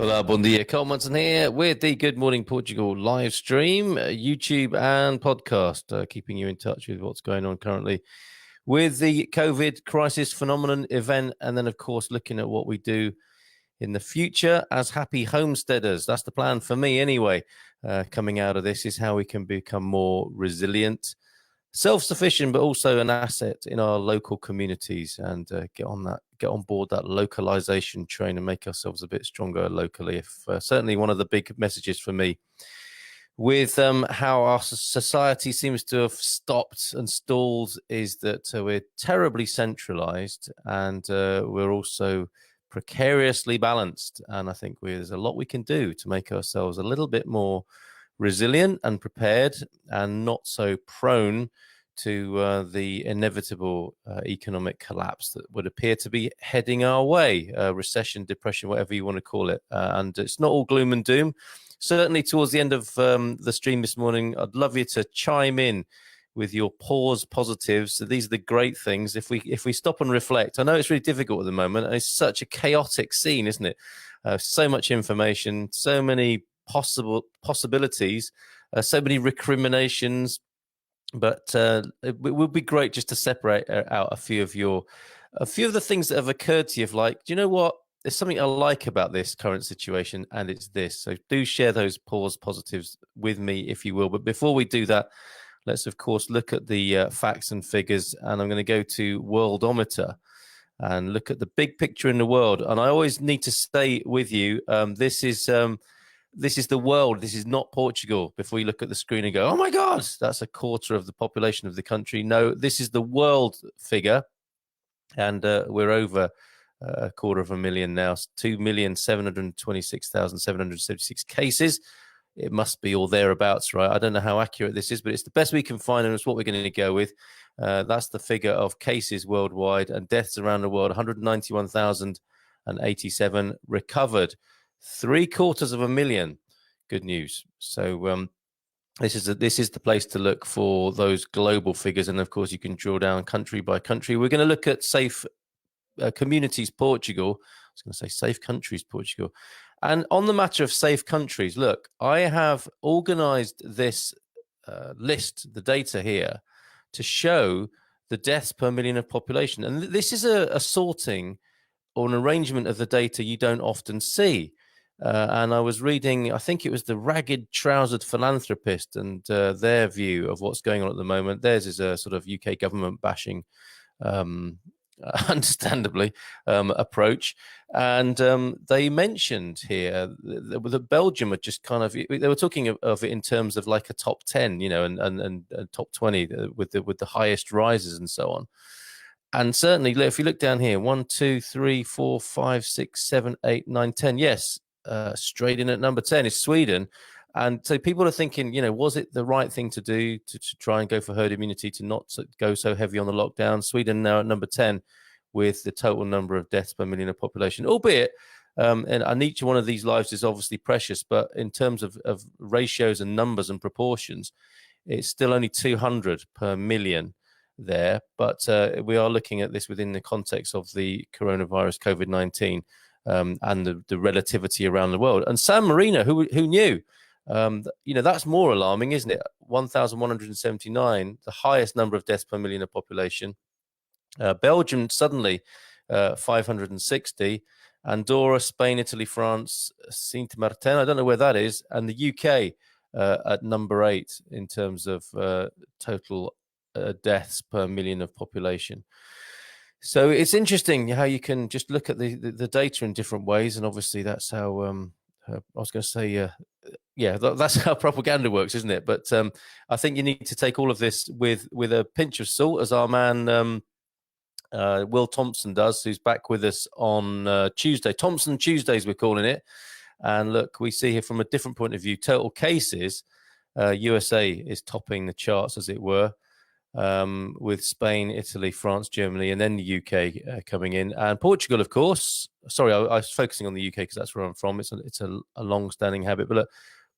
Olá, bom dia. Carl Munson here with the Good Morning Portugal live stream, YouTube and podcast, keeping you in touch with what's going on currently with the COVID crisis phenomenon event, and then, of course, looking at what we do in the future as happy homesteaders. That's the plan for me anyway. Coming out of this is how we can become more resilient, self-sufficient, but also an asset in our local communities, and get on board that localization train and make ourselves a bit stronger locally. If certainly one of the big messages for me with how our society seems to have stopped and stalled is that we're terribly centralized, and we're also precariously balanced. And I think there's a lot we can do to make ourselves a little bit more resilient and prepared, and not so prone to the inevitable economic collapse that would appear to be heading our way, recession, depression, whatever you want to call it. And it's not all gloom and doom. Certainly towards the end of the stream this morning, I'd love you to chime in with your pause positives. So these are the great things. If we stop and reflect, I know it's really difficult at the moment, and it's such a chaotic scene, isn't it? So much information, so many possibilities, so many recriminations, but it would be great just to separate out a few of the things that have occurred to you, of like, do you know what, there's something I like about this current situation, and it's this. So do share those pause positives with me, if you will. But before we do that, let's of course look at the facts and figures, and I'm going to go to Worldometer and look at the big picture in the world. And I always need to stay with you. This is the world. This is not Portugal. Before you look at the screen and go, oh my God, that's a quarter of the population of the country. No, this is the world figure. And we're over a quarter of a million now, 2,726,776 cases. It must be all thereabouts, right? I don't know how accurate this is, but it's the best we can find, and it's what we're going to go with. That's the figure of cases worldwide, and deaths around the world, 191,087 recovered. 750,000. Good news. So this is the place to look for those global figures, and of course you can drill down country by country. We're going to look at safe communities Portugal. I was going to say safe countries Portugal. And on the matter of safe countries, look, I have organized this list, the data here, to show the deaths per million of population. And this is a sorting or an arrangement of the data you don't often see. And I was reading, I think it was the Ragged Trousered Philanthropist, and their view of what's going on at the moment. Theirs is a sort of UK government bashing, understandably, approach. And they mentioned here that Belgium had just kind of, they were talking of it in terms of like a top 10, and top 20 with the highest rises and so on. And certainly, if you look down here, 1, 2, 3, 4, 5, 6, 7, 8, 9, 10. Yes, straight in at number 10 is Sweden. And so people are thinking, was it the right thing to do to try and go for herd immunity, to not go so heavy on the lockdown? Sweden now at number 10 with the total number of deaths per million of population, albeit, and each one of these lives is obviously precious, but in terms of ratios and numbers and proportions, it's still only 200 per million there. But we are looking at this within the context of the coronavirus, COVID-19, and the relativity around the world. And San Marino, who knew? That's more alarming, isn't it? 1,179, the highest number of deaths per million of population. Belgium suddenly 560. Andorra, Spain, Italy, France, Saint Martin, I don't know where that is, and the UK at number 8 in terms of total deaths per million of population. So it's interesting how you can just look at the data in different ways, and obviously that's how I was going to say, that's how propaganda works, isn't it? But I think you need to take all of this with a pinch of salt, as our man Will Thompson does, who's back with us on Tuesday. Thompson Tuesdays, we're calling it. And look, we see here from a different point of view, total cases, USA is topping the charts, as it were, with Spain, Italy, France, Germany, and then the UK coming in. And Portugal, of course. Sorry, I was focusing on the UK because that's where I'm from. It's a long-standing habit. But look,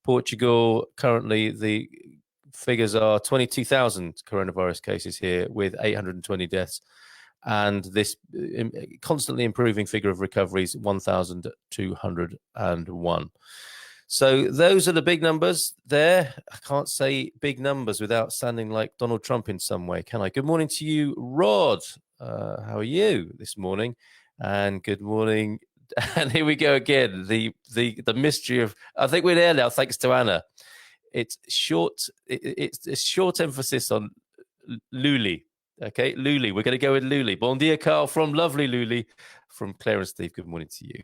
Portugal, currently the figures are 22,000 coronavirus cases here with 820 deaths. and this constantly improving figure of recoveries, 1,201. So those are the big numbers there. I can't say big numbers without sounding like Donald Trump in some way, can I? Good morning to you, Rod. How are you this morning? And good morning. And here we go again. The mystery of, I think we're there now, thanks to Anna. It's short. It's a short emphasis on Luli. Okay, Luli. We're going to go with Luli. Bon dia, Carl, from lovely Luli, from Claire and Steve. Good morning to you,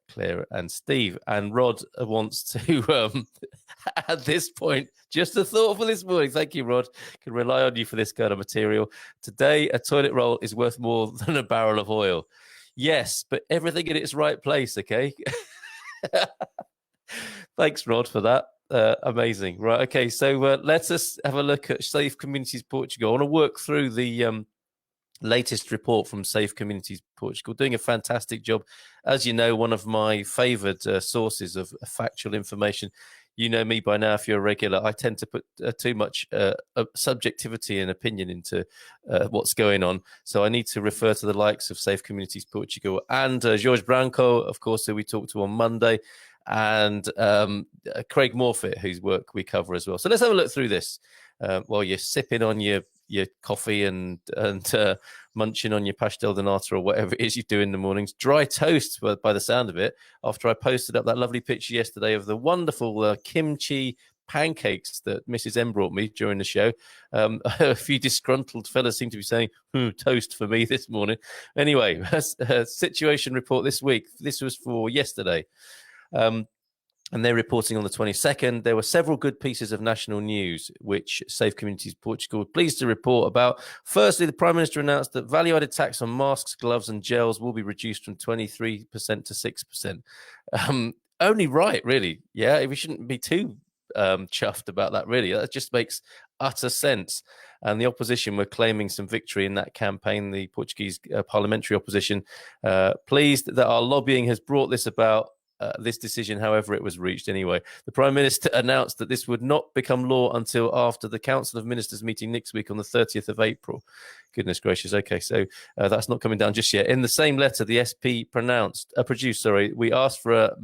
Claire and Steve. And Rod wants to, at this point, just a thought for this morning. Thank you, Rod. Can rely on you for this kind of material. Today, a toilet roll is worth more than a barrel of oil. Yes, but everything in its right place, okay? Thanks, Rod, for that. Amazing. Right, okay, so let us have a look at Safe Communities Portugal. I want to work through the latest report from Safe Communities Portugal, doing a fantastic job. As you know, one of my favoured sources of factual information. You know me by now, if you're a regular, I tend to put too much subjectivity and opinion into what's going on. So I need to refer to the likes of Safe Communities Portugal and Jorge Branco, of course, who we talked to on Monday, and Craig Morfitt, whose work we cover as well. So let's have a look through this while you're sipping on your coffee and munching on your pastel de nata or whatever it is you do in the mornings. Dry toast, by the sound of it, after I posted up that lovely picture yesterday of the wonderful kimchi pancakes that Mrs. M brought me during the show. A few disgruntled fellas seem to be saying, toast for me this morning. Anyway, situation report this week. This was for yesterday. And they're reporting on the 22nd. There were several good pieces of national news, which Safe Communities Portugal were pleased to report about. Firstly, the Prime Minister announced that value-added tax on masks, gloves and gels will be reduced from 23% to 6%. Only right, really. Yeah, we shouldn't be too chuffed about that, really. That just makes utter sense. And the opposition were claiming some victory in that campaign, the Portuguese parliamentary opposition, pleased that our lobbying has brought this about. This decision, however, it was reached anyway. The Prime Minister announced that this would not become law until after the Council of Ministers meeting next week on the 30th of April. Goodness gracious. Okay, so that's not coming down just yet. In the same letter, the SP produced, we asked for a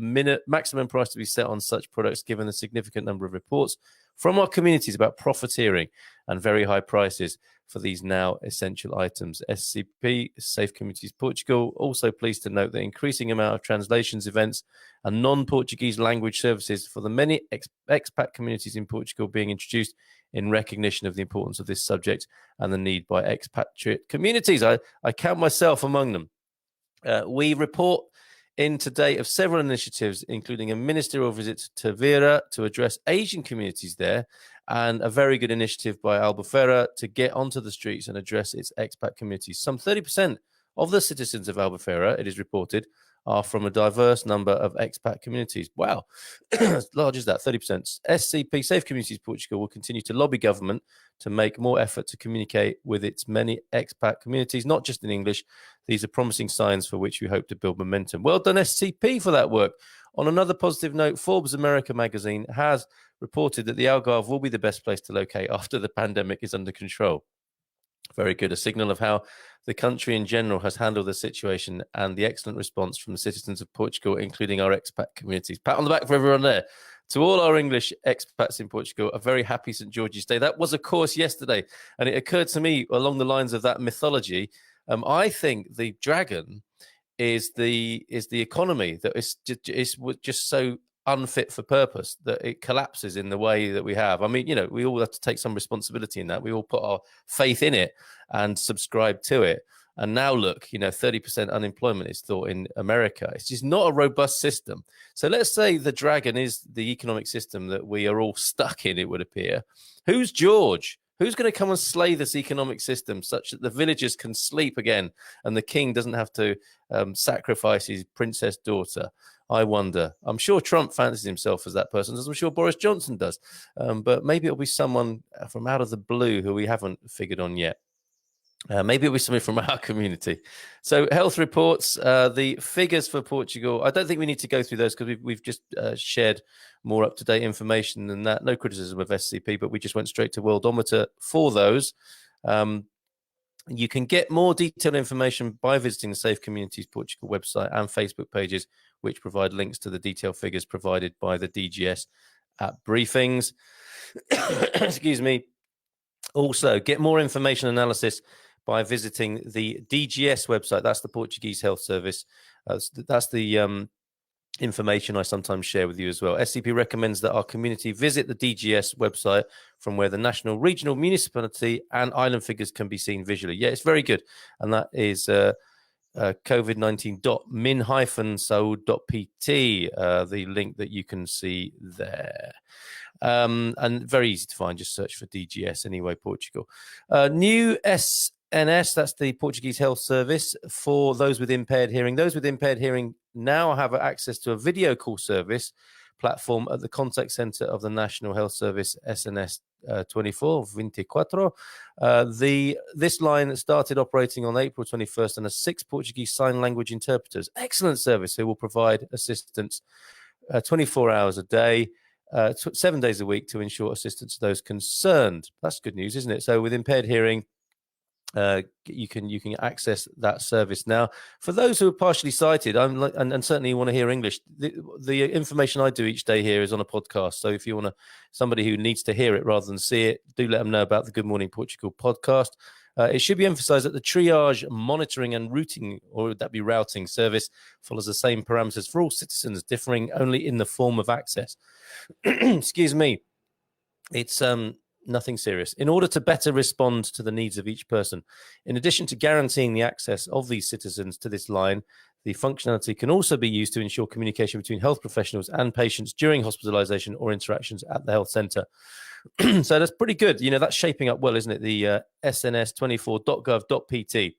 maximum price to be set on such products given the significant number of reports from our communities about profiteering and very high prices for these now essential items. SCP, Safe Communities Portugal, also pleased to note the increasing amount of translations events and non-Portuguese language services for the many expat communities in Portugal being introduced in recognition of the importance of this subject and the need by expatriate communities. I count myself among them. We report in today of several initiatives, including a ministerial visit to Vera to address Asian communities there, and a very good initiative by Albufeira to get onto the streets and address its expat communities. Some 30% of the citizens of Albufeira, it is reported, are from a diverse number of expat communities. Wow, as large as that, 30%. SCP, Safe Communities Portugal, will continue to lobby government to make more effort to communicate with its many expat communities, not just in English. These are promising signs for which we hope to build momentum. Well done, SCP, for that work. On another positive note, Forbes America magazine has reported that the Algarve will be the best place to locate after the pandemic is under control. Very good. A signal of how the country in general has handled the situation and the excellent response from the citizens of Portugal, including our expat communities. Pat on the back for everyone there. To all our English expats in Portugal, a very happy St. George's Day. That was, of course, yesterday. And it occurred to me along the lines of that mythology. I think the dragon is the economy that is just so unfit for purpose that it collapses in the way that we have. I mean, we all have to take some responsibility in that. We all put our faith in it and subscribe to it. And now look, 30% unemployment is thought in America. It's just not a robust system. So let's say the dragon is the economic system that we are all stuck in, it would appear. Who's George? Who's going to come and slay this economic system such that the villagers can sleep again and the king doesn't have to sacrifice his princess daughter? I wonder. I'm sure Trump fancies himself as that person, as I'm sure Boris Johnson does. But maybe it'll be someone from out of the blue who we haven't figured on yet. Maybe it'll be something from our community. So health reports, the figures for Portugal. I don't think we need to go through those because we've just shared more up-to-date information than that. No criticism of SCP, but we just went straight to Worldometer for those. You can get more detailed information by visiting the Safe Communities Portugal website and Facebook pages, which provide links to the detailed figures provided by the DGS at briefings. Excuse me. Also, get more information analysis by visiting the DGS website. That's the Portuguese Health Service. That's the information I sometimes share with you as well. SCP recommends that our community visit the DGS website, from where the national, regional, municipality and island figures can be seen visually. Yeah, it's very good. And that is covid19.min-saud.pt, the link that you can see there. And very easy to find. Just search for DGS anyway, Portugal. New SNS, that's the Portuguese Health Service for those with impaired hearing. Those with impaired hearing now have access to a video call service platform at the contact center of the National Health Service, SNS 24. This line started operating on April 21st and has 6 Portuguese Sign Language interpreters. Excellent service who will provide assistance 24 hours a day, 7 days a week, to ensure assistance to those concerned. That's good news, isn't it? So with impaired hearing, you can access that service now. For those who are partially sighted, and certainly you want to hear English, the information I do each day here is on a podcast. So if you want somebody who needs to hear it rather than see it, do let them know about the Good Morning Portugal podcast. It should be emphasized that the triage, monitoring and routing, or would that be routing service, follows the same parameters for all citizens, differing only in the form of access. Excuse me. It's nothing serious. In order to better respond to the needs of each person, in addition to guaranteeing the access of these citizens to this line, the functionality can also be used to ensure communication between health professionals and patients during hospitalization or interactions at the health center. So that's pretty good. That's shaping up well, isn't it? The sns24.gov.pt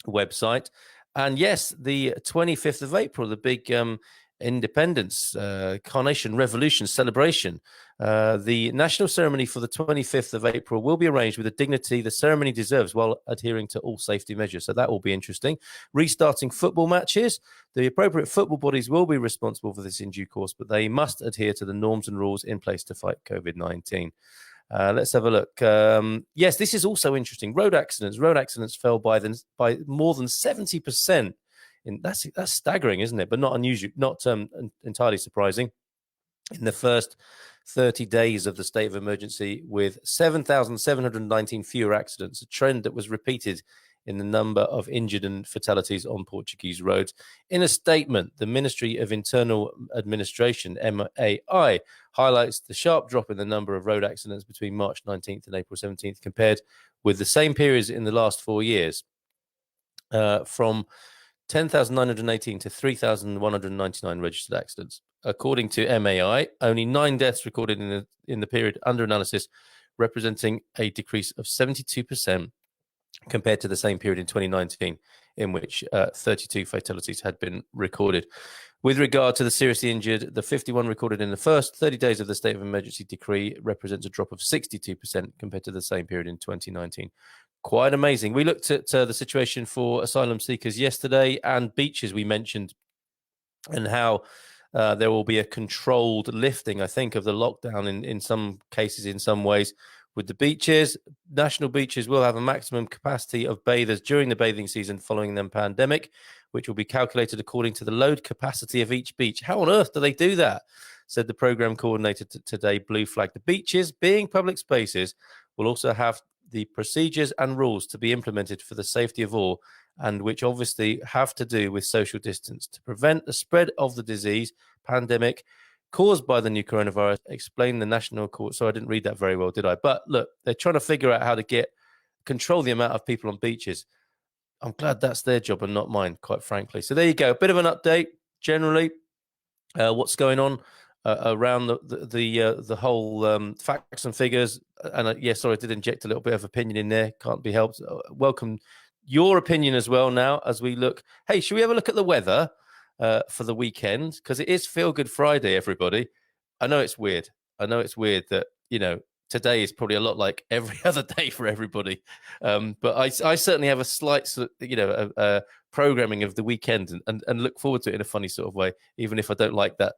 website. And yes, the 25th of April, the big independence, Carnation Revolution celebration. The national ceremony for the 25th of April will be arranged with the dignity the ceremony deserves while adhering to all safety measures. So that will be interesting. Restarting football matches. The appropriate football bodies will be responsible for this in due course, but they must adhere to the norms and rules in place to fight COVID-19. Let's have a look. Yes, this is also interesting. Road accidents fell by more than 70%. That's staggering, isn't it? But not unusual, not entirely surprising. In the first 30 days of the state of emergency, with 7,719 fewer accidents, a trend that was repeated in the number of injured and fatalities on Portuguese roads. In a statement, the Ministry of Internal Administration, MAI, highlights the sharp drop in the number of road accidents between March 19th and April 17th compared with the same periods in the last 4 years, from 10,918 to 3,199 registered accidents. According to MAI, only 9 deaths recorded in the period under analysis, representing a decrease of 72% compared to the same period in 2019, in which 32 fatalities had been recorded. With regard to the seriously injured, the 51 recorded in the first 30 days of the state of emergency decree represents a drop of 62% compared to the same period in 2019. Quite amazing. We looked at the situation for asylum seekers yesterday, and beaches we mentioned, and how there will be a controlled lifting, I think, of the lockdown in some cases, in some ways. With the beaches, national beaches will have a maximum capacity of bathers during the bathing season following the pandemic, which will be calculated according to the load capacity of each beach. How on earth do they do that? Said the program coordinator today, Blue Flag. The beaches, being public spaces, will also have the procedures and rules to be implemented for the safety of all, and which obviously have to do with social distance to prevent the spread of the disease pandemic caused by the new coronavirus, explained the National Court. So I didn't read that very well, did I? But look, they're trying to figure out how to control the amount of people on beaches. I'm glad that's their job and not mine, quite frankly. So there you go. A bit of an update, generally, what's going on around the whole facts and figures. And sorry, I did inject a little bit of opinion in there. Can't be helped. Welcome your opinion as well now as we look. Hey, should we have a look at the weather for the weekend? Because it is Feel Good Friday, everybody. I know it's weird. That, today is probably a lot like every other day for everybody. But I certainly have a slight, programming of the weekend and look forward to it in a funny sort of way, even if I don't like that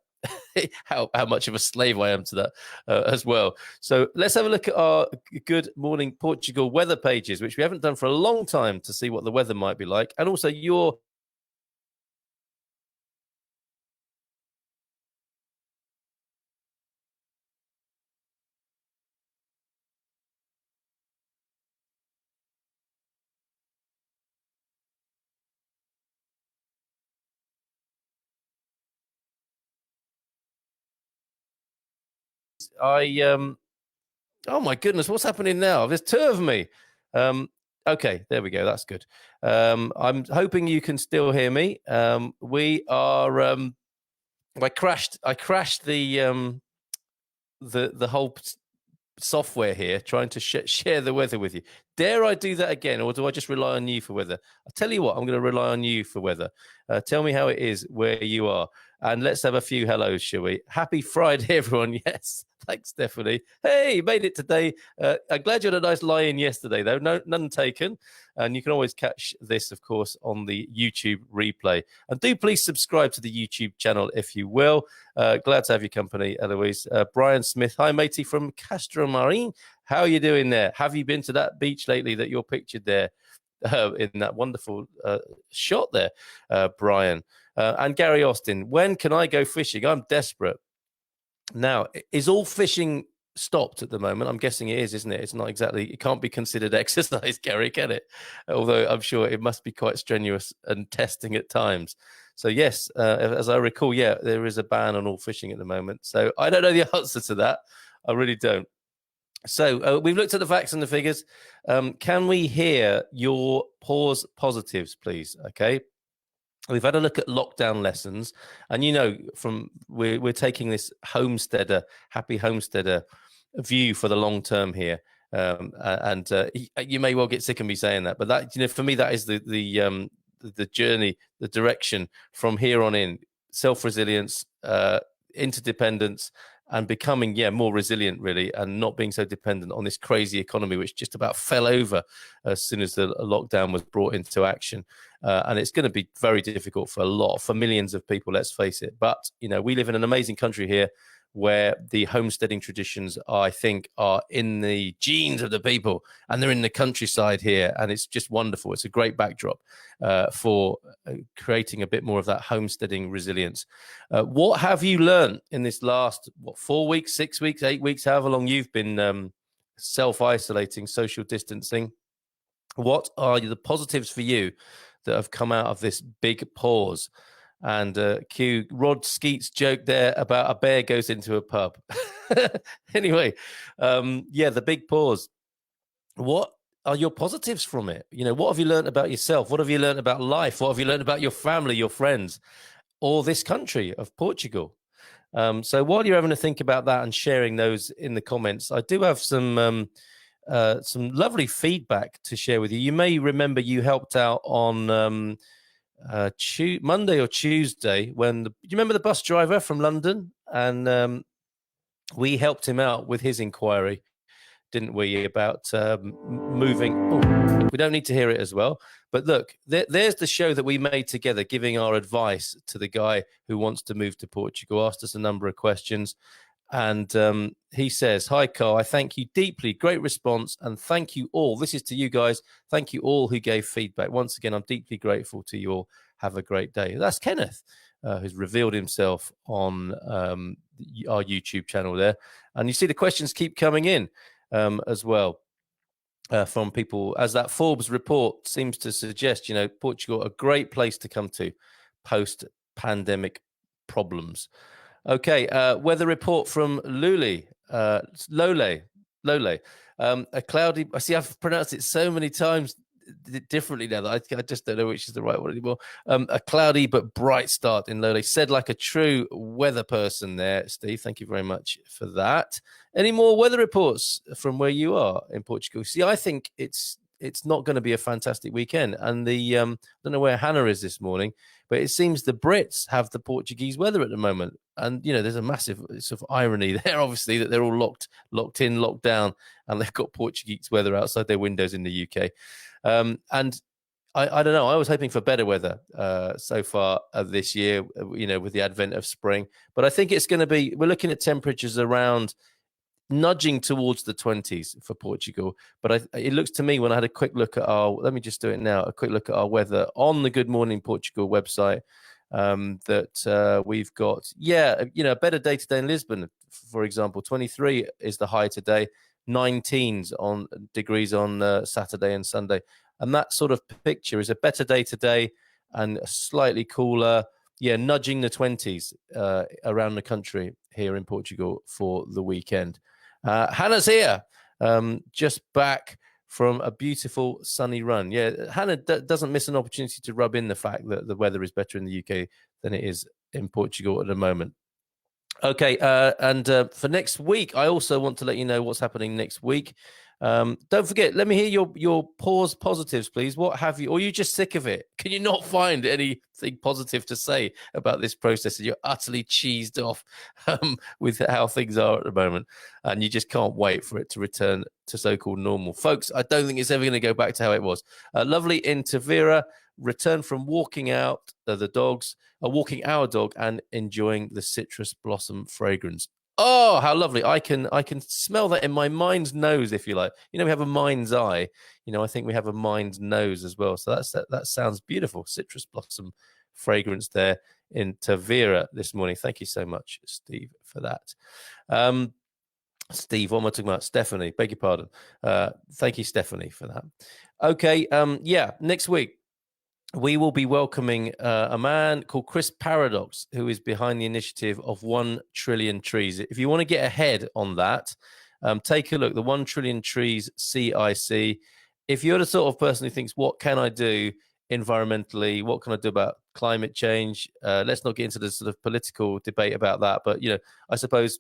how much of a slave I am to that as well. So let's have a look at our Good Morning Portugal weather pages, which we haven't done for a long time, to see what the weather might be like, and also your oh my goodness, what's happening now? There's two of me. Okay, there we go. That's good. I'm hoping you can still hear me. We are. I crashed the whole software here, trying to share the weather with you. Dare I do that again, or do I just rely on you for weather? I'll tell you what, I'm going to rely on you for weather. Tell me how it is where you are. And let's have a few hellos, shall we? Happy Friday, everyone. Yes. Thanks, Stephanie. Hey, you made it today. I'm glad you had a nice lie-in yesterday, though. None taken. And you can always catch this, of course, on the YouTube replay. And do please subscribe to the YouTube channel if you will. Glad to have your company, Eloise. Brian Smith. Hi, matey from Castro Marine. How are you doing there? Have you been to that beach lately that you're pictured there in that wonderful shot there, Brian? And Gary Austin. When can I go fishing? I'm desperate. Now, is all fishing stopped at the moment? I'm guessing it is, isn't it? It's not exactly, it can't be considered exercise, Gary, can it? Although I'm sure it must be quite strenuous and testing at times. So yes, as I recall, yeah, there is a ban on all fishing at the moment. So I don't know the answer to that. I really don't. So we've looked at the facts and the figures. Can we hear your pause positives, please? Okay. We've had a look at lockdown lessons, and from we're taking this homesteader, happy homesteader view for the long term here. And you may well get sick of me saying that, but that for me that is the journey, the direction from here on in: self-resilience, interdependence, and becoming more resilient, really, and not being so dependent on this crazy economy which just about fell over as soon as the lockdown was brought into action. And it's going to be very difficult for millions of people, let's face it. But we live in an amazing country here where the homesteading traditions, I think, are in the genes of the people, and they're in the countryside here, and it's just wonderful. It's a great backdrop for creating a bit more of that homesteading resilience. What have you learned in this last 4 weeks, 6 weeks, 8 weeks, however long you've been self-isolating, social distancing? What are the positives for you that have come out of this big pause? And cue Rod Skeet's joke there about a bear goes into a pub. Anyway, the big pause. What are your positives from it? What have you learned about yourself? What have you learned about life? What have you learned about your family, your friends, or this country of Portugal? So while you're having to think about that and sharing those in the comments, I do have some lovely feedback to share with you. You may remember you helped out on Monday or Tuesday when do you remember the bus driver from London? And we helped him out with his inquiry, didn't we, about moving. Oh, we don't need to hear it as well. But look, there's the show that we made together, giving our advice to the guy who wants to move to Portugal. Asked us a number of questions. And he says, "Hi, Carl. I thank you deeply. Great response. And thank you all." This is to you guys. Thank you all who gave feedback. Once again, I'm deeply grateful to you all. Have a great day. That's Kenneth, who's revealed himself on our YouTube channel there. And you see the questions keep coming in as well from people, as that Forbes report seems to suggest. Portugal, a great place to come to post-pandemic problems. Okay, weather report from Lole. A cloudy. I see. I've pronounced it so many times differently now that I just don't know which is the right one anymore. A cloudy but bright start in Lole. Said like a true weather person there, Steve. Thank you very much for that. Any more weather reports from where you are in Portugal? See, I think it's not going to be a fantastic weekend. And I don't know where Hannah is this morning, but it seems the Brits have the Portuguese weather at the moment. And, there's a massive sort of irony there, obviously, that they're all locked in, locked down, and they've got Portuguese weather outside their windows in the UK. And I don't know. I was hoping for better weather so far this year, with the advent of spring. But I think it's going to be, we're looking at temperatures around nudging towards the 20s for Portugal. But it looks to me, when I had a quick look at let me just do it now, a quick look at our weather on the Good Morning Portugal website, that we've got, a better day today in Lisbon, for example. 23 is the high today, 19s on degrees on Saturday and Sunday. And that sort of picture is a better day today and slightly cooler, nudging the 20s around the country here in Portugal for the weekend. Hannah's here, just back from a beautiful sunny run. Yeah, Hannah doesn't miss an opportunity to rub in the fact that the weather is better in the UK than it is in Portugal at the moment. Okay, and for next week, I also want to let you know what's happening next week. Don't forget, let me hear your pause positives, please. What have you, or are you just sick of it? Can you not find anything positive to say about this process? And you're utterly cheesed off with how things are at the moment, and you just can't wait for it to return to so-called normal. Folks, I don't think it's ever going to go back to how it was. Lovely in Tavira, return from walking out the dogs, walking our dog, and enjoying the citrus blossom fragrance. Oh, how lovely. I can smell that in my mind's nose, if you like. We have a mind's eye. I think we have a mind's nose as well. So that sounds beautiful. Citrus blossom fragrance there in Tavira this morning. Thank you so much, Steve, for that. Steve, what am I talking about? Stephanie, beg your pardon. Thank you, Stephanie, for that. Okay, next week, we will be welcoming a man called Chris Paradox, who is behind the initiative of 1 trillion trees. If you want to get ahead on that, take a look, the 1 trillion trees CIC. If you're the sort of person who thinks, what can I do environmentally? What can I do about climate change? Let's not get into the sort of political debate about that. But, I suppose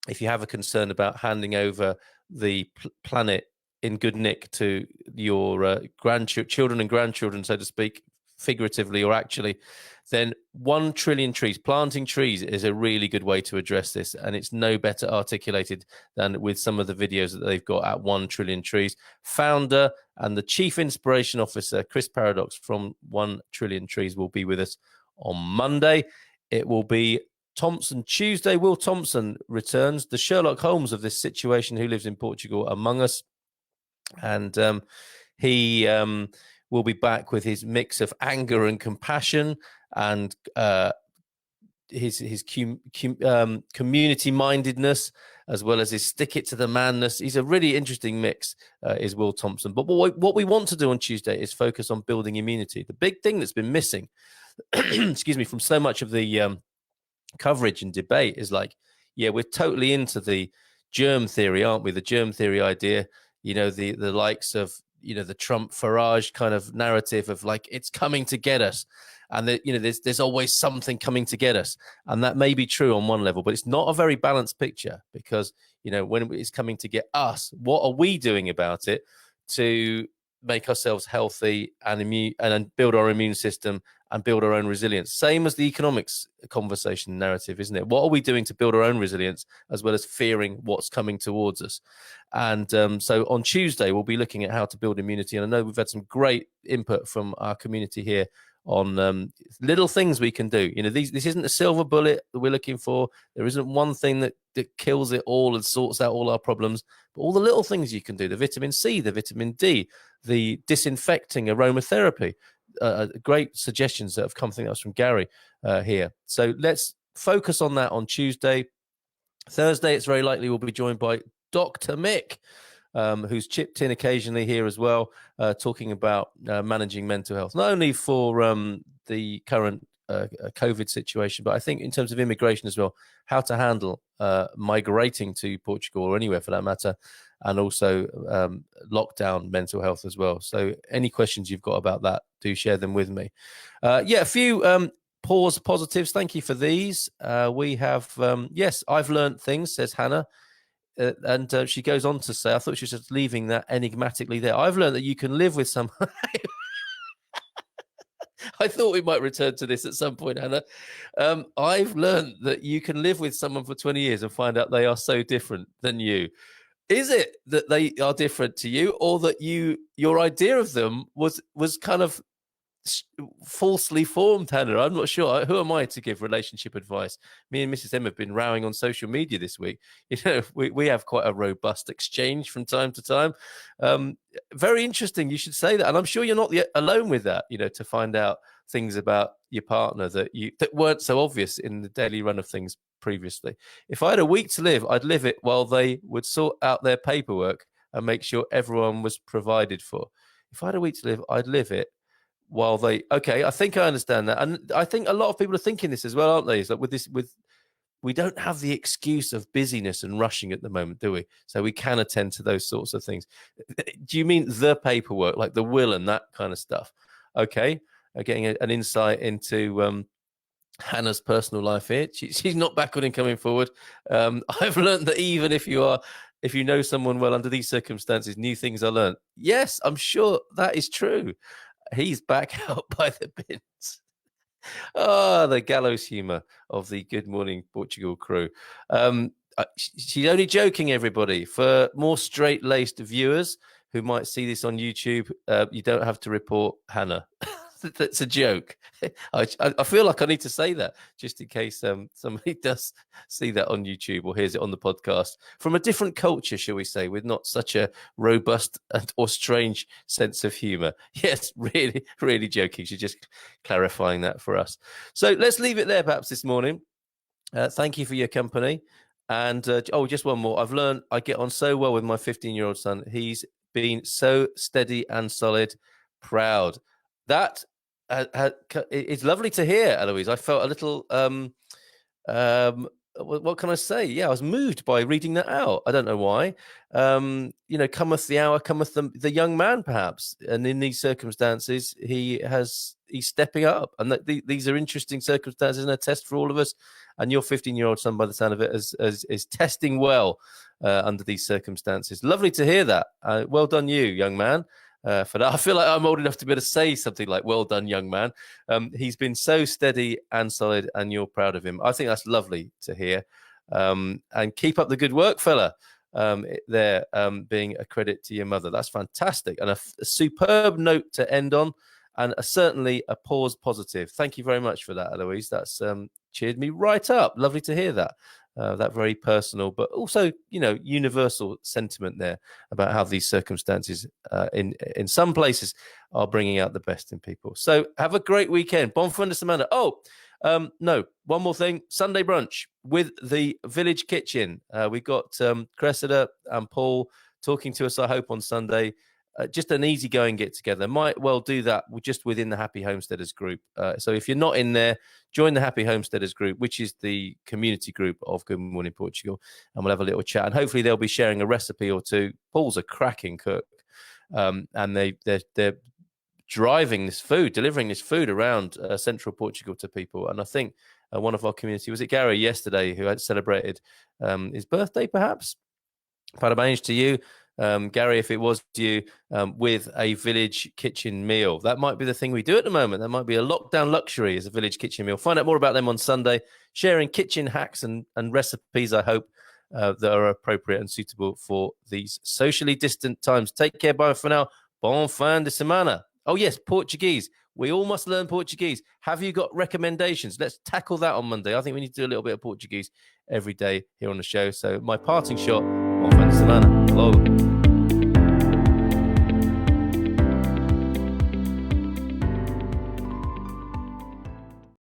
if you have a concern about handing over the planet in good nick to your children and grandchildren, so to speak, figuratively or actually, then 1 trillion trees, planting trees, is a really good way to address this. And it's no better articulated than with some of the videos that they've got at 1 trillion trees. Founder and the Chief Inspiration Officer, Chris Paradox from 1 trillion trees, will be with us on Monday. It will be Thompson Tuesday. Will Thompson returns, the Sherlock Holmes of this situation, who lives in Portugal among us. And he will be back with his mix of anger and compassion and his community mindedness, as well as his stick it to the manness. He's a really interesting mix, is Will Thompson. But what we want to do on Tuesday is focus on building immunity. The big thing that's been missing, excuse me, from so much of the coverage and debate is we're totally into the germ theory, aren't we? The germ theory idea. The likes of, the Trump Farage kind of narrative of it's coming to get us. And there's always something coming to get us. And that may be true on one level, but it's not a very balanced picture, because, when it's coming to get us, what are we doing about it to make ourselves healthy and immune, and build our immune system and build our own resilience? Same as the economics conversation narrative, isn't it? What are we doing to build our own resilience, as well as fearing what's coming towards us? And so on Tuesday, we'll be looking at how to build immunity. And I know we've had some great input from our community here on little things we can do. This isn't a silver bullet that we're looking for. There isn't one thing that kills it all and sorts out all our problems, but all the little things you can do, the vitamin C, the vitamin D, the disinfecting aromatherapy, great suggestions that have come. I think that was from Gary here. So let's focus on that on Tuesday. Thursday, it's very likely we'll be joined by Dr. Mick, who's chipped in occasionally here as well, talking about managing mental health, not only for the current COVID situation, but I think in terms of immigration as well, how to handle migrating to Portugal or anywhere for that matter, and also lockdown mental health as well. So any questions you've got about that, do share them with me. A few pause positives. Thank you for these. We have, yes, I've learned things, says Hannah. And she goes on to say, I thought she was just leaving that enigmatically there. I've learned that you can live with some. I thought we might return to this at some point, Hannah. I've learned that you can live with someone for 20 years and find out they are so different than you. Is it that they are different to you, or that your idea of them was kind of falsely formed, Hannah? I'm not sure. Who am I to give relationship advice? Me and Mrs. M have been rowing on social media this week. You know, we have quite a robust exchange from time to time. Very interesting. You should say that, and I'm sure you're not alone with that. You know, to find out things about your partner that weren't so obvious in the daily run of things previously. If I had a week to live, I'd live it while they would sort out their paperwork and make sure everyone was provided for. If I had a week to live, I'd live it while they. Okay, I think I understand that, and I think a lot of people are thinking this as well, aren't they? It's like we don't have the excuse of busyness and rushing at the moment, do we? So we can attend to those sorts of things. Do you mean the paperwork, like the will and that kind of stuff? Okay, getting an insight into Hannah's personal life here. She's not backward in coming forward. I've learned that even if you know someone well under these circumstances, new things are learned. Yes, I'm sure that is true. He's back out by the bins. Oh, the gallows humour of the Good Morning Portugal crew. She's only joking, everybody. For more straight-laced viewers who might see this on YouTube, you don't have to report Hannah. That's a joke. I feel like I need to say that just in case somebody does see that on YouTube or hears it on the podcast from a different culture, shall we say, with not such a robust or strange sense of humor. Yes, really, really joking. She's just clarifying that for us. So let's leave it there perhaps this morning. Thank you for your company. And just one more. I've learned I get on so well with my 15-year-old son. He's been so steady and solid, proud. That it's lovely to hear, Eloise. I felt a little, what can I say? Yeah, I was moved by reading that out. I don't know why. Cometh the hour, cometh the young man, perhaps. And in these circumstances, he's stepping up. And these are interesting circumstances and a test for all of us. And your 15-year-old son, by the sound of it, is testing well under these circumstances. Lovely to hear that. Well done, you, young man. For that, I feel like I'm old enough to be able to say something like, well done, young man. He's been so steady and solid, and you're proud of him. I think that's lovely to hear. And keep up the good work, fella, being a credit to your mother. That's fantastic. And a superb note to end on, and certainly a pause positive. Thank you very much for that, Eloise. That's cheered me right up. Lovely to hear that. That very personal, but also, universal sentiment there about how these circumstances in some places are bringing out the best in people. So have a great weekend. Bon fin de semana. No, one more thing. Sunday brunch with the Village Kitchen. We've got Cressida and Paul talking to us, I hope, on Sunday. Just an easygoing get-together. Might well do that just within the Happy Homesteaders group. So if you're not in there, join the Happy Homesteaders group, which is the community group of Good Morning Portugal, and we'll have a little chat. And hopefully they'll be sharing a recipe or two. Paul's a cracking cook, and they're delivering this food around central Portugal to people. And I think one of our community, was it Gary yesterday, who had celebrated his birthday, perhaps? Parabéns to you. Gary, if it was you, with a Village Kitchen meal. That might be the thing we do at the moment. That might be a lockdown luxury as a Village Kitchen meal. Find out more about them on Sunday, sharing kitchen hacks and recipes, I hope, that are appropriate and suitable for these socially distant times. Take care. Bye for now. Bon fin de semana. Oh, yes, Portuguese. We all must learn Portuguese. Have you got recommendations? Let's tackle that on Monday. I think we need to do a little bit of Portuguese every day here on the show. So my parting shot, bon fin de semana. Hello.